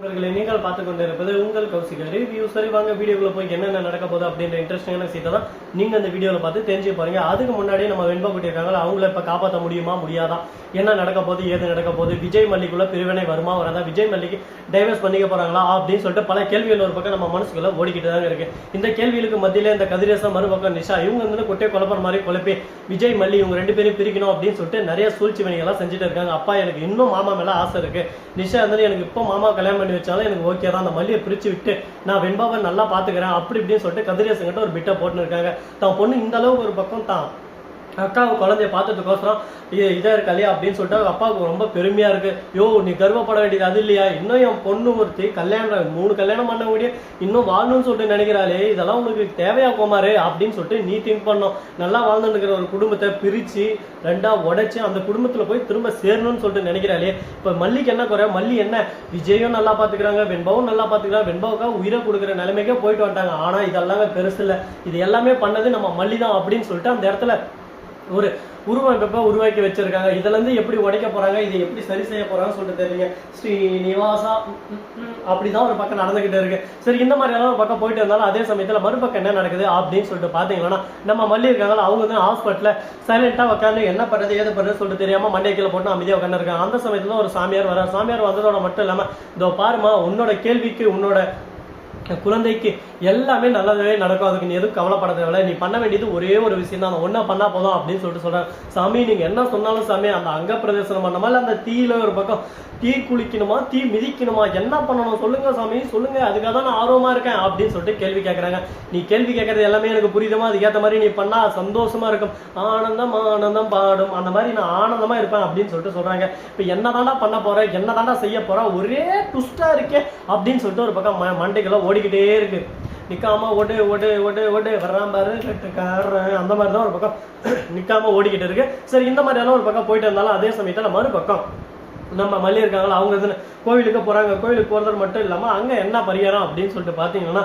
உங்களை நீங்கள் பார்த்து கொண்டிருப்பது உங்கள் கௌசிக ரிவ்யூ. சரி வாங்க வீடியோக்குள்ள போய் என்னென்ன நடக்க போகுது அப்படின்ற இன்ட்ரெஸ்டிங்கான விஷயத்தை தான் நீங்க அந்த வீடியோல பார்த்து தெரிஞ்சு போறீங்க. அதுக்கு முன்னாடி நம்ம வெண்பா குட்டி இருக்காங்க, அவங்கள இப்ப காப்பாற்ற முடியுமா முடியாதா, என்ன நடக்க போகுது ஏது நடக்க போகுது, விஜய் மல்லிக்குள்ள பிரிவினை வருமா வராதா, விஜய் மல்லிக்கு டைவர்ஸ் பண்ணிக்க போறாங்களா அப்படின்னு சொல்லிட்டு பல கேள்விகள் ஒரு பக்கம் நம்ம மனசுக்குள்ள ஓடிக்கிட்டு தாங்க இருக்கு. இந்த கேள்விகளுக்கு மத்தியில இந்த கதிரேசன் மறுபக்கம் நிஷா இவங்க வந்து கொட்டை குழப்பற மாதிரி குழப்பி விஜய் மல்லி இவங்க ரெண்டு பேரும் பிரிக்கணும் அப்படின்னு சொல்லிட்டு நிறைய சூழ்ச்சி வணிகெல்லாம் செஞ்சுட்டு இருக்காங்க. அப்பா எனக்கு இன்னும் மாமா மேல ஆசை இருக்கு, நிஷா வந்து எனக்கு இப்போ மாமா கல்யாணம் பண்ணி வச்சாலும் எனக்கு ஓகே தான், அந்த மல்லியை பிரிச்சு விட்டு நான் வெண்பாவை நல்லா பாத்துக்கிறேன் அப்படி இப்படின்னு சொல்லிட்டு கதிரேசன் கிட்ட ஒரு பிட்டை போட்டுன்னு இருக்காங்க. தான் பொண்ணு இந்த அளவுக்கு ஒரு பக்கம் தான் அக்காவை குழந்தைய பார்த்ததுக்கோசரம் இதா இருக்கலையா அப்படின்னு சொல்லிட்டு அப்பாவுக்கு ரொம்ப பெருமையா இருக்கு. யோ நீ கர்வப்பட வேண்டியது அது இல்லையா, இன்னும் என் பொண்ணு ஒருத்தி கல்யாணம் 3 கல்யாணம் பண்ண முடிய இன்னும் வாழணும்னு சொல்லிட்டு நினைக்கிறாளே, இதெல்லாம் உங்களுக்கு தேவையா குமாரு அப்படின்னு சொல்லிட்டு நீ திங்க் பண்ணோம். நல்லா வாழ்ந்துட்டு இருக்கிற ஒரு குடும்பத்தை பிரிச்சு ரெண்டா உடைச்சு அந்த குடும்பத்துல போய் திரும்ப சேரணும்னு சொல்லிட்டு நினைக்கிறாளே. இப்ப மல்லிக்கு என்ன குறை, மல்லி என்ன விஜயும் நல்லா பாத்துக்கிறாங்க, வெண்பாவும் நல்லா பாத்துக்கிறாங்க, வெண்பாவுக்காக உயிரை கொடுக்குற நிலைமைக்கே போயிட்டு வந்துட்டாங்க. ஆனா இதெல்லாம் பெருசு இல்லை, இது எல்லாமே பண்ணது நம்ம மல்லி தான் அப்படின்னு சொல்லிட்டு அந்த இடத்துல ஒரு உருவமைப்பை உருவாக்கி வச்சிருக்காங்க. இதுல இருந்து எப்படி உடைக்க போறாங்க, இதை எப்படி சரி செய்ய போறாங்கன்னு சொல்லிட்டு தெரியல. ஸ்ரீனிவாசா அப்படிதான் ஒரு பக்கம் நடந்துகிட்டு இருக்கு. சரி இந்த மாதிரி எல்லாம் ஒரு பக்கம் போயிட்டு இருந்தாலும் அதே சமயத்துல மறுபக்கம் என்ன நடக்குது அப்படின்னு சொல்லிட்டு பாத்தீங்கன்னா நம்ம மல்லி இருக்காங்களா, அவங்க வந்து ஹாஸ்பிட்டல்ல சைலண்டா உட்காந்து என்ன பண்றது ஏது பண்றது சொல்லிட்டு தெரியாம மண்டை கீழே போட்டு அமைதியா உட்காந்து இருக்காங்க. அந்த சமயத்துல ஒரு சாமியார் வர, சாமியார் வந்ததோட மட்டும் இல்லாம இதோ பாருமா உன்னோட கேள்விக்கு உன்னோட குழந்தைக்கு எல்லாமே நல்லதாவே நடக்கும், அதுக்கு நீ எதுவும் கவலைப்பட தேவையில்லை, நீ பண்ண வேண்டியது ஒரே ஒரு விஷயம் தான், ஒன்னா பண்ணா போதும் அப்படின்னு சொல்லிட்டு சொல்றேன். சாமி நீங்க என்ன சொன்னாலும் சாமி அந்த அங்க பிரதேசனம் பண்ண மாதிரி அந்த தீயில ஒரு பக்கம் தீ குளிக்கணுமா தீ மிதிக்கணுமா என்ன பண்ணணும் சொல்லுங்க சாமி சொல்லுங்க, அதுக்காக தான் நான் ஆர்வமா இருக்கேன் அப்படின்னு சொல்லிட்டு கேள்வி கேட்கறாங்க. நீ கேள்வி கேட்கறது எல்லாமே எனக்கு புரியுதுமா, அதுக்கேற்ற மாதிரி நீ பண்ணா சந்தோஷமா இருக்கும், ஆனந்தம் ஆனந்தம் பாடும் அந்த மாதிரி நான் ஆனந்தமா இருப்பேன் அப்படின்னு சொல்லிட்டு சொல்றாங்க. இப்ப என்னதாண்டா பண்ண போற என்னதாண்டா செய்ய போற ஒரே ட்விஸ்டா இருக்கே அப்படின்னு சொல்லிட்டு ஒரு பக்கம் மண்டைக்குள்ள ஓடிக்கிட்டே இருக்கு. நிக்காம ஓடு ஓடு ஓடு ஓடு வர்றான் பாரு கட்டுக்காரன் அந்த மாதிரி தான் ஒரு பக்கம் நிக்காம ஓடிக்கிட்டு இருக்கு. சரி இந்த மாதிரி எல்லாம் ஒரு பக்கம் போயிட்டு இருந்தாலும் அதே சமயத்துல மறுபக்கம் நம்ம மல்லி இருக்காங்களா, அவங்க வந்து கோவிலுக்கு போறாங்க. கோவிலுக்கு போறது மட்டும் இல்லாம அங்க என்ன பரிகாரம் அப்படின்னு சொல்லிட்டு பாத்தீங்கன்னா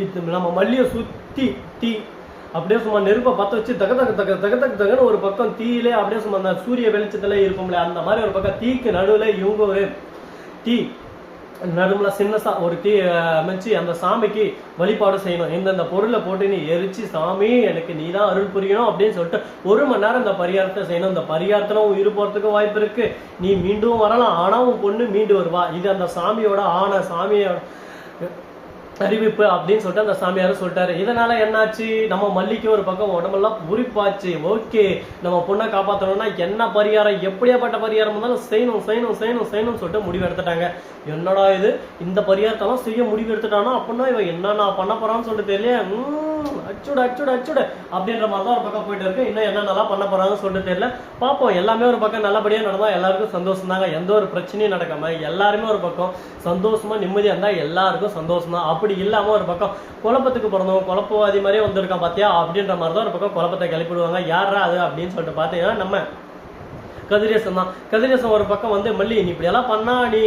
இது நம்ம மல்லியை சுத்தி தீ அப்படியே சும்மா நெருப்பை பத்த வச்சு தக தக தக தக தக தகன்னு ஒரு பக்கம் தீயிலே அப்படியே சும்மா அந்த சூரிய வெளிச்சத்துல இருக்கும்ல அந்த மாதிரி ஒரு பக்கம் தீக்கு நடுவுல இவங்க ஒரு தீ நடுவுல சின்னசா ஒரு தீ அமைச்சு அந்த சாமிக்கு வழிபாடு செய்யணும். இந்த பொருளை போட்டு நீ எரிச்சு சாமி எனக்கு நீ தான் அருள் புரியணும் அப்படின்னு சொல்லிட்டு 1 மணி நேரம் இந்த பரிகாரத்தை செய்யணும். இந்த பரிகாரத்துல உயிர் போறதுக்கு வாய்ப்பு இருக்கு, நீ மீண்டும் வரலாம், ஆனா உன் பொண்ணு மீண்டு வருவா, இது அந்த சாமியோட ஆன சாமியோட அறிவிப்பு அப்படின்னு சொல்லிட்டு அந்த சாமியாரும் சொல்லிட்டாரு. இதனால என்னாச்சு, நம்ம மல்லிக்கு ஒரு பக்கம் உடம்பெல்லாம் உரிப்பாச்சு. ஓகே நம்ம பொண்ணை காப்பாற்றணும்னா என்ன பரிகாரம் எப்படியாப்பட்ட பரிகாரம் இருந்தாலும் செய்யணும் செய்யணும் செய்யணும் செய்யணும்னு சொல்லிட்டு முடிவு எடுத்துட்டாங்க. என்னடா இது இந்த பரிகாரத்தெல்லாம் செய்ய முடிவு எடுத்துட்டானோ அப்படின்னா இவன் என்ன நான் பண்ண போறான்னு சொல்லிட்டு தெரியல, அச்சுடு அச்சுடு அச்சுடு அப்படின்ற மாதிரி தான் ஒரு பக்கம் போயிட்டு இருக்கு. இன்னும் என்னென்னலாம் பண்ண போறாங்கன்னு சொல்லிட்டு தெரியல, பார்ப்போம். எல்லாமே ஒரு பக்கம் நல்லபடியா நடந்தா எல்லாருக்கும் சந்தோஷம் தாங்க, எந்த ஒரு பிரச்சனையும் நடக்காம எல்லாருமே ஒரு பக்கம் சந்தோஷமா நிம்மதியா இருந்தா எல்லாருக்கும் சந்தோஷம் தான். அப்படி இல்லாம ஒரு பக்கம் குழப்பத்துக்கு பிறந்தவங்க குழப்பவாதி மாதிரியே வந்திருக்கான் பாத்தியா அப்படின்ற மாதிரி தான் ஒரு பக்கம் குழப்பத்தை கிளப்பிடுவாங்க. யாரா அது அப்படின்னு சொல்லிட்டு பாத்தீங்கன்னா நம்ம கதிரேசன் தான். கதிரேசன் ஒரு பக்கம் வந்து மல்லி நீ இப்படி எல்லாம் பண்ணா நீ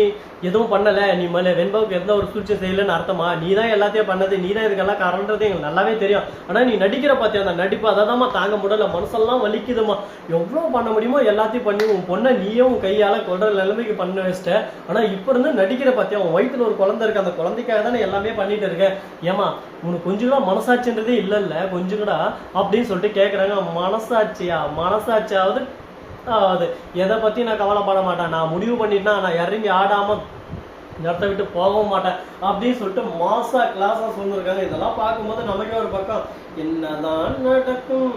எதுவும் பண்ணல, நீ வெண்பாவுக்கு எந்த ஒரு சூழ்ச்சி செய்யலன்னு அர்த்தமா, நீ தான் எல்லாத்தையும் பண்ணது, நீ தான் இதுக்கெல்லாம் காரணன்றது எங்களுக்கு நல்லாவே தெரியும், ஆனா நீ நடிக்கிற பாத்தியா அந்த நடிப்பு அதாதாம்மா தாங்க முடியல, மனசெல்லாம் வலிக்குதுமா, எவ்வளவு பண்ண முடியுமோ எல்லாத்தையும் பண்ணி உன் பொண்ணை நீயும் உன் கையால கொள்ற நிலைமைக்கு பண்ண வச்சிட்ட, ஆனா இப்ப இருந்து நடிக்கிற பாத்தியா உன் வயிற்றுல ஒரு குழந்தை இருக்கு, அந்த குழந்தைக்காக தானே எல்லாமே பண்ணிட்டு இருக்க, ஏமா உனக்கு கொஞ்சம் கூட மனசாட்சின்றதே இல்ல கொஞ்சம் கூட அப்படின்னு சொல்லிட்டு கேக்குறாங்க. மனசாட்சியா மனசாட்சியாவது அது எதை பத்தி நான் கவலைப்பட மாட்டேன், நான் முடிவு பண்ணிட்டேன்னா நான் இறங்கி ஆடாம இடத்த விட்டு போகவும் மாட்டேன் அப்படின்னு சொல்லிட்டு மாசா கிளாஸா சொல்லிருக்காங்க. இதெல்லாம் பார்க்கும்போது நமக்கே ஒரு பக்கம் என்னதான் நடக்கும்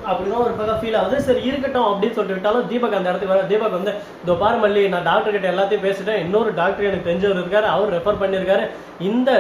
அப்படிதான் ஒரு பக்கம் ஃபீல் ஆகுது. சரி இருக்கட்டும் அப்படின்னு சொல்லிட்டு விட்டாலும் தீபக் அந்த இடத்துக்கு வர. தீபக் வந்து இதோ பாரு மல்லி நான் டாக்டர் கிட்ட எல்லாத்தையும் பேசிட்டேன், இன்னொரு டாக்டர் எனக்கு தெரிஞ்சவர் இருக்காரு, அவர் ரெஃபர் பண்ணியிருக்காரு, இந்த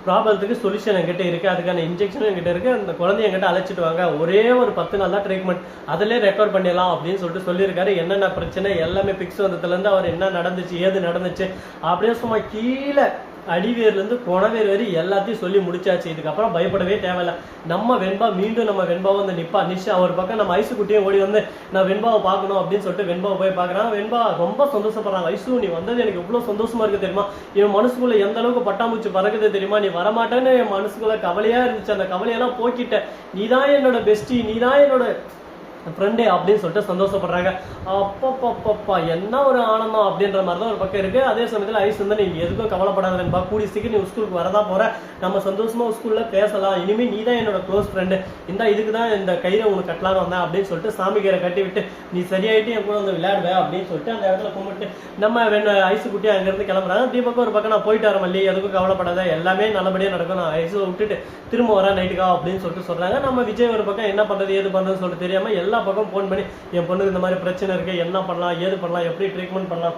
ப்ராப்ளத்துக்கு சொல்யூஷன் என்கிட்ட இருக்கு, அதுக்கான இன்ஜெக்ஷனும் என்கிட்ட இருக்கு, அந்த குழந்தைய என்கிட்ட அழைச்சிட்டு வாங்க, ஒரே ஒரு 10 நாள் தான் ட்ரீட்மெண்ட், அதிலே ரெக்கவர் பண்ணிடலாம் அப்படின்னு சொல்லிட்டு சொல்லியிருக்காரு. என்னென்ன பிரச்சனை எல்லாமே பிக்ஸ் வந்ததுல இருந்து அவர் என்ன நடந்துச்சு ஏது நடந்துச்சு அப்படியே சும்மா கீழே அடிவேர்ல இருந்து குணவேர் வரி எல்லாத்தையும் சொல்லி முடிச்சாச்சு. இதுக்கப்புறம் பயப்படவே தேவையில்ல. நம்ம வெண்பா மீண்டும் நம்ம வெண்பாவை வந்து நிப்பா. நிஷா ஒரு பக்கம் நம்ம ஐசு குட்டியும் ஓடி வந்து நான் வெண்பாவை பார்க்கணும் அப்படின்னு சொல்லிட்டு வெண்பாவை போய் பார்க்கறான். வெண்பா ரொம்ப சந்தோஷப்படுறாங்க. ஐசு நீ வந்தது எனக்கு எவ்வளவு சந்தோஷமா இருக்கு தெரியுமா, என் மனசுக்குள்ள எந்த அளவுக்கு பட்டாம்பூச்சி பறக்குது தெரியுமா, நீ வரமாட்டேன்னு என் மனசுக்குள்ள கவலையா இருந்துச்சு, அந்த கவலையெல்லாம் போக்கிட்ட, நீதான் என்னோட பெஸ்டி, நீதான் என்னோட ஃப்ரெண்டு அப்படின்னு சொல்லிட்டு சந்தோஷப்படுறாங்க. அப்பப்பப்பப்பா என்ன ஒரு ஆனந்தம் அப்படின்ற மாதிரி தான் ஒரு பக்கம் இருக்கு. அதே சமயத்தில் ஐஸ் வந்து நீ எதுக்கும் கவலைப்படாத நண்பா, கூடி சீக்கிரம் நீ ஸ்கூலுக்கு வரதா போற, நம்ம சந்தோஷமா ஸ்கூல்ல பேசலாம், இனிமே நீ தான் என்னோட க்ளோஸ் ஃப்ரெண்டு, இதுக்கு தான் இந்த கயிறை உனக்கு கட்டலான்னு வந்தேன் அப்படின்னு சொல்லிட்டு சாமி கயிறை கட்டி விட்டு நீ சரியாயிட்டு என் கூட வந்து விளையாடுவேன் அப்படின்னு சொல்லிட்டு அந்த இடத்துல கும்பிட்டு நம்ம ஐஸ் குட்டி அங்கிருந்து கிளம்புறாங்க. தீபக்கம் ஒரு பக்கம் நான் போயிட்டு வரேன் மல்லி, எதுக்கும் கவலைப்படாத, எல்லாமே நல்லபடியா நடக்கும், நான் ஐஸ் விட்டுட்டு திரும்ப வரேன் நைட்டுக்கா அப்படின்னு சொல்லிட்டு சொல்றாங்க. நம்ம விஜய் ஒரு பக்கம் என்ன பண்றது ஏது பண்றதுன்னு சொல்லிட்டு தெரியாம எல்லா பக்கம் போன் பண்ணி என் பொண்ணுக்கு இந்த மாதிரி பிரச்சனை இருக்கு, என்ன பண்ணலாம் ஏது பண்ணலாம், எப்படி ட்ரீட்மெண்ட் பண்ணலாம்,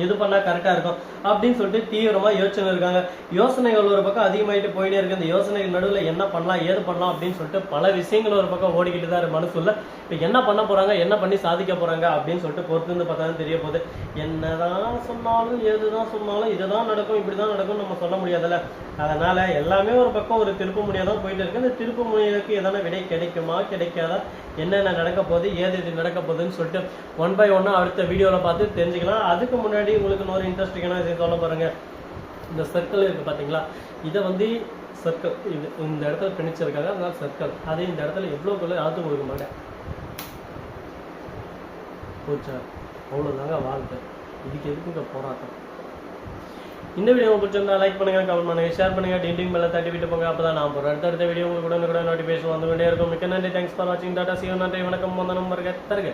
எது பண்ணா கரெக்டா இருக்கும் அப்படின்னு சொல்லிட்டு தீவிரமா யோசனை இருக்காங்க. யோசனைகள் ஒரு பக்கம் அதிகமாயிட்டு போயிட்டே இருக்கு. இந்த யோசனைகள் நடுவில் என்ன பண்ணலாம் ஏது பண்ணலாம் அப்படின்னு சொல்லிட்டு பல விஷயங்கள் ஒரு பக்கம் ஓடிக்கிட்டு தான் இருக்கு மனசுல. இப்ப என்ன பண்ண போறாங்க, என்ன பண்ணி சாதிக்க போறாங்க அப்படின்னு சொல்லிட்டு பொறுத்து இருந்து பார்த்தா தெரிய போகுது. என்னதான் சொன்னாலும் எதுதான் சொன்னாலும் இதுதான் நடக்கும் இப்படிதான் நடக்கும் நம்ம சொல்ல முடியாதுல்ல. அதனால எல்லாமே ஒரு பக்கம் ஒரு திருப்பு முனையதான் போயிட்டு இருக்கு. இந்த திருப்பு முனையருக்கு எதனா விடை கிடைக்குமா கிடைக்காதா, என்னென்ன நடக்க போகுது ஏது நடக்க போகுதுன்னு சொல்லிட்டு 1 by 1 அடுத்த வீடியோவில் பார்த்து தெரிஞ்சுக்கலாம். அதுக்கு முன்னாடி உங்களுக்கு ஒரு இன்ட்ரெஸ்டிங்கான விஷயம் சொல்ல பாருங்க. இந்த சர்க்கிள் இருக்கு பார்த்தீங்களா, இதை வந்து சர்க்கிள் இந்த இடத்துல பிணிச்சிருக்காங்க, அதனால சர்க்கிள். அதே இந்த இடத்துல எவ்வளோ ஆத்து கொடுக்க மாட்டேன் போச்சா, அவ்வளோதாங்க வாழ்க்கை. இதுக்கு எதுக்குங்க போராட்டம். இந்த வீடியோ உங்களுக்கு பிடிச்சிருந்தா லைக் பண்ணுங்க, கமெண்ட் பண்ணுங்க, ஷேர் பண்ணுங்க, டிண்டிங் பெல்ல தட்டி விட்டு போங்க. அப்பதான் நான் போறேன் அடுத்த வீடியோ உங்களுக்கு கூட நோட்டிஃபிகேஷன் வந்து கொண்டே இருக்கும். மிக்க நன்றி, தேங்க்ஸ் ஃபார் வாட்சிங். டாடா, see you, நன்றி, வணக்கம், வந்தனம், வருக தருக.